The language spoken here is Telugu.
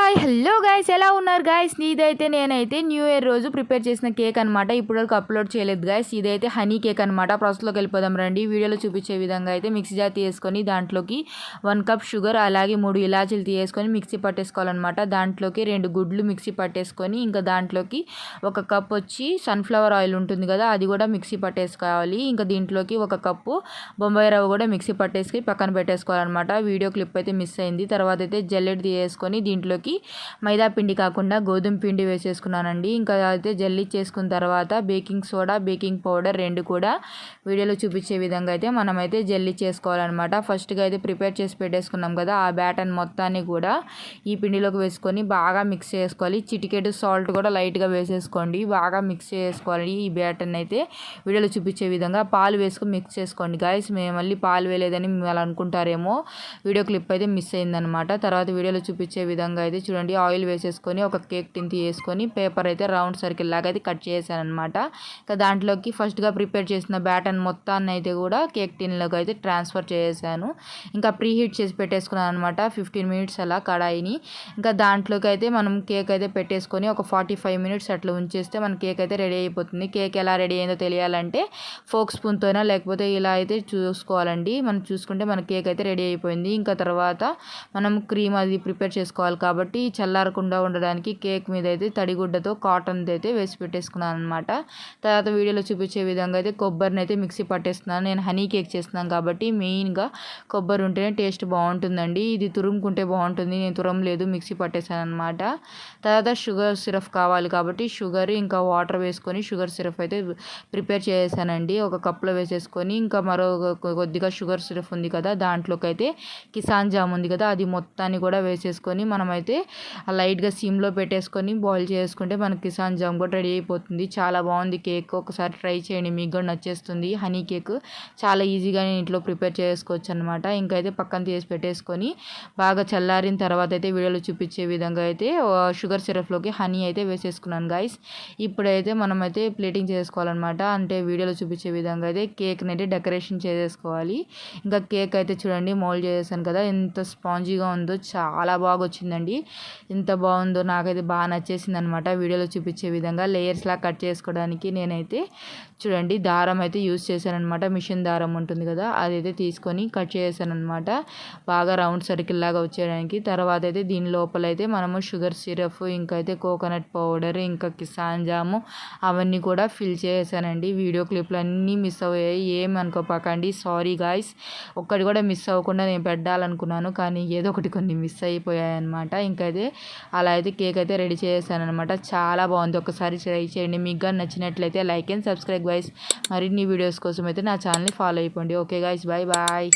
హాయ్ హలో గైస్, ఎలా ఉన్నారు గైస్? ఇదైతే నేనైతే న్యూ ఇయర్ రోజు ప్రిపేర్ చేసిన కేక్ అనమాట. ఇప్పటివరకు అప్లోడ్ చేయలేదు గైస్. ఇదైతే హనీ కేక్ అనమాట. ప్రాసెస్లోకి వెళ్ళిపోదాం రండి. వీడియోలో చూపించే విధంగా అయితే మిక్సీ జార్ తీసుకొని దాంట్లోకి 1 కప్ షుగర్, అలాగే 3 ఇలాచీలు తీసుకొని మిక్సీ పట్టేసుకోవాలన్నమాట. దాంట్లోకి 2 గుడ్లు మిక్సీ పట్టేసుకొని ఇంకా దాంట్లోకి 1 కప్ వచ్చి సన్ఫ్లవర్ ఆయిల్ ఉంటుంది కదా, అది కూడా మిక్సీ పట్టేసుకోవాలి. ఇంకా దీంట్లోకి 1 కప్పు బొంబాయి రవ్వ కూడా మిక్సీ పట్టేసి పక్కన పెట్టేసుకోవాలన్నమాట. వీడియో క్లిప్ అయితే మిస్ అయింది. తర్వాత అయితే జల్లెడ తీసుకొని దీంట్లోకి మైదా పిండి కాకుండా గోధుమ పిండి వేసేసుకున్నానండి. ఇంకా అయితే జల్లి చేసుకున్న తర్వాత బేకింగ్ సోడా, బేకింగ్ పౌడర్ 2 కూడా వీడియోలో చూపించే విధంగా అయితే మనమైతే జల్లి చేసుకోవాలన్నమాట. ఫస్ట్గా అయితే ప్రిపేర్ చేసి పెట్టేసుకున్నాం కదా, ఆ బ్యాటర్ మొత్తాన్ని కూడా ఈ పిండిలోకి వేసుకొని బాగా మిక్స్ చేసుకోవాలి. చిటికెడు సాల్ట్ కూడా లైట్గా వేసేసుకోండి. బాగా మిక్స్ చేసుకోవాలి ఈ బ్యాటర్ని అయితే వీడియోలో చూపించే విధంగా. పాలు వేసుకొని మిక్స్ చేసుకోండి గాయస్. మేము మళ్ళీ పాలు వేయలేదని వాళ్ళు అనుకుంటారేమో, వీడియో క్లిప్ అయితే మిస్ అయిందనమాట. తర్వాత వీడియోలో చూపించే విధంగా అయితే చూడండి, ఆయిల్ వేసేసుకొని ఒక కేక్ టిన్ వేసుకొని పేపర్ అయితే రౌండ్ సర్కిల్ లాగా అయితే కట్ చేశాను అనమాట. ఇంకా దాంట్లోకి ఫస్ట్గా ప్రిపేర్ చేసిన బ్యాటర్ మొత్తాన్ని అయితే కూడా కేక్ టిన్లోకి అయితే ట్రాన్స్ఫర్ చేశాను. ఇంకా ప్రీ హీట్ చేసి పెట్టేసుకున్నాను అనమాట 15 మినిట్స్ అలా కడాయిని. ఇంకా దాంట్లోకి అయితే మనం కేక్ అయితే పెట్టేసుకొని ఒక 45 మినిట్స్ అట్లా ఉంచేస్తే మన కేక్ అయితే రెడీ అయిపోతుంది. కేక్ ఎలా రెడీ అయిందో తెలియాలంటే ఫోక్ స్పూన్తోనా లేకపోతే ఇలా అయితే చూసుకోవాలండి. మనం చూసుకుంటే మన కేక్ అయితే రెడీ అయిపోయింది. ఇంకా తర్వాత మనం క్రీమ్ అది ప్రిపేర్ చేసుకోవాలి కాబట్టి చల్లారకుండా ఉండడానికి కేక్ మీద అయితే తడిగుడ్డతో కాటన్ అయితే వేసి పెట్టేసుకున్నాను అనమాట. తర్వాత వీడియోలో చూపించే విధంగా అయితే కొబ్బరిని అయితే మిక్సీ పట్టేస్తున్నాను. నేను హనీ కేక్ చేస్తున్నాను కాబట్టి మెయిన్గా కొబ్బరి ఉంటేనే టేస్ట్ బాగుంటుందండి. ఇది తురుముకుంటే బాగుంటుంది, నేను తురమలేదు, మిక్సీ పట్టేశాను అనమాట. తర్వాత షుగర్ సిరప్ కావాలి కాబట్టి షుగర్ ఇంకా వాటర్ వేసుకొని షుగర్ సిరప్ అయితే ప్రిపేర్ చేశానండి. ఒక కప్లో వేసేసుకొని ఇంకా మరో కొద్దిగా షుగర్ సిరప్ ఉంది కదా, దాంట్లోకి అయితే కిసాన్ జామ్ ఉంది కదా, అది మొత్తాన్ని కూడా వేసేసుకొని మనమైతే లైట్గా సిమ్లో పెట్టేసుకొని బాయిల్ చేసుకుంటే మనకి కిసాన్ జామ్ కూడా రెడీ అయిపోతుంది. చాలా బాగుంది కేక్, ఒకసారి ట్రై చేయండి, మీకు కూడా నచ్చేస్తుంది. హనీ కేక్ చాలా ఈజీగానే ఇంట్లో ప్రిపేర్ చేసుకోవచ్చు అనమాట. ఇంకైతే పక్కన తీసి పెట్టేసుకొని బాగా చల్లారిన తర్వాత అయితే వీడియోలో చూపించే విధంగా అయితే షుగర్ సిరప్లోకి హనీ అయితే వేసేసుకున్నాను గాయస్. ఇప్పుడైతే మనమైతే ప్లేటింగ్ చేసుకోవాలన్నమాట. అంటే వీడియోలో చూపించే విధంగా అయితే కేక్ని అయితే డెకరేషన్ చేసేసుకోవాలి. ఇంకా కేక్ అయితే చూడండి మౌల్డ్ చేసేసాను కదా, ఎంత స్పాంజీగా ఉందో, చాలా బాగా వచ్చిందండి. ఎంత బాగుందో, నాకైతే బాగా నచ్చేసింది అనమాట. వీడియోలో చూపించే విధంగా లేయర్స్లా కట్ చేసుకోవడానికి నేనైతే చూడండి దారం అయితే యూజ్ చేశాను అనమాట. మిషన్ దారం ఉంటుంది కదా, అదైతే తీసుకొని కట్ చేశాను అనమాట, బాగా రౌండ్ సర్కిల్ లాగా వచ్చేయడానికి. తర్వాత అయితే దీని లోపల అయితే మనము షుగర్ సిరప్, ఇంకా అయితే కోకోనట్ పౌడర్, ఇంకా కిసాన్ జాము అవన్నీ కూడా ఫిల్ చేశానండి. వీడియో క్లిప్లు అన్నీ మిస్ అయ్యాయి, ఏమి అనుకోపాకండి, సారీ గాయస్. ఒక్కటి కూడా మిస్ అవ్వకుండా నేను పెట్టాలనుకున్నాను, కానీ ఏదో ఒకటి కొన్ని మిస్ అయిపోయాయి అనమాట. ఇంకైతే అలా అయితే కేక్ అయితే రెడీ చేశాను అనమాట. చాలా బాగుంది, ఒకసారి ట్రై చేయండి. మీకు కానీ నచ్చినట్లయితే లైక్ అండ్ సబ్స్క్రైబ్ గైస్. మరిన్ని వీడియోస్ కోసం అయితే నా ఛానల్ని ఫాలో అయిపోండి. Okay guys, bye bye.